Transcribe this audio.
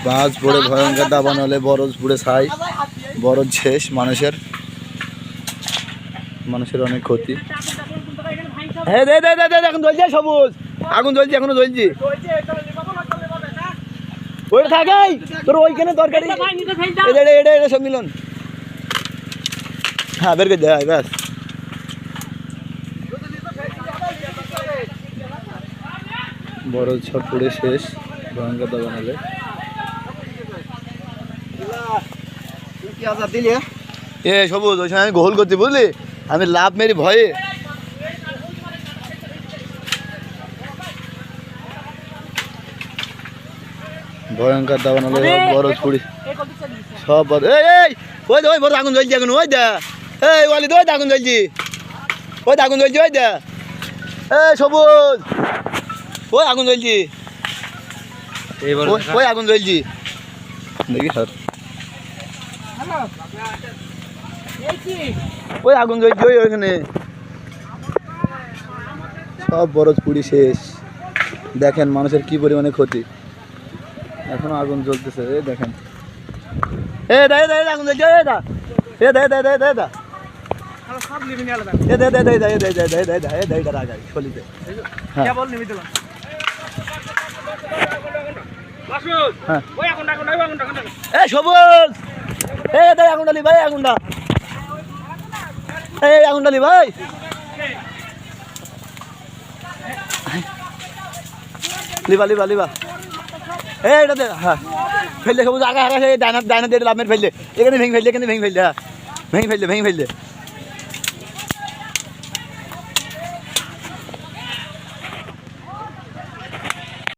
বাজ পড়ে ভয়ঙ্কর দাবান হলে বরজ পুড়ে ছাই, বরজ শেষ, মানুষের অনেক ক্ষতি। এখন জ্বলছে সবুজ, আগুন জ্বলছে, এখনো জ্বলছে। ওইটা থাকাই তোর ওইখানে তরকারি এটা সব মিলন। হ্যাঁ বের করে দে, ব্যাস। বরজ সব পুড়ে শেষ, ভয়ঙ্কর দাবান হলে। এ সবুজ ওই সময় আমি গোল করছি বুঝলি, আমি লাভ মেরি ভয়ে। ভয়ঙ্কর দাবান হলে বরজ পুড়ি সব। ওই বড় আগুন জ্বলছে এখন, ওই দা এই ওয়ালি ওই আগুন জ্বলছি, ওই আগুন জ্বলছি, ওই দা এই সবুজ ওই আগুন জ্বলছি, ওই আগুন জ্বলছি দেখি স্যার, ওই আগুন জ্বলছি ওই ওইখানে। সব বরজ পুড়ি শেষ। দেখেন মানুষের কি পরিমাণে ক্ষতি, এখনো আগুন জ্বলতেছে। এই দেখেন, এ দে আগুন জ্বলছে, এ দা এ দে দে দে দে দা সব লিমিনে আলাদা, এ দে দে দে দে দে দে দে দে দে দে রাগাই চলিতে। হ্যাঁ বল নিবি দিলাম মাসুদ। হ্যাঁ ওই আগুন এ সবুজ, এ দে আগুন ডালি ভাই, আগুনটা এই আগুন ডালি ভাই, লিবা লিবা এইটা দে। হ্যাঁ ফেললে সবুজ, আগা আগা সেই ডাইনা দিয়ে লাভ মেরে ফেললে, এখানে ভেঙে ফেললে, এখানে ভেঙে ফেললে, হ্যাঁ ভেঙে ফেললে।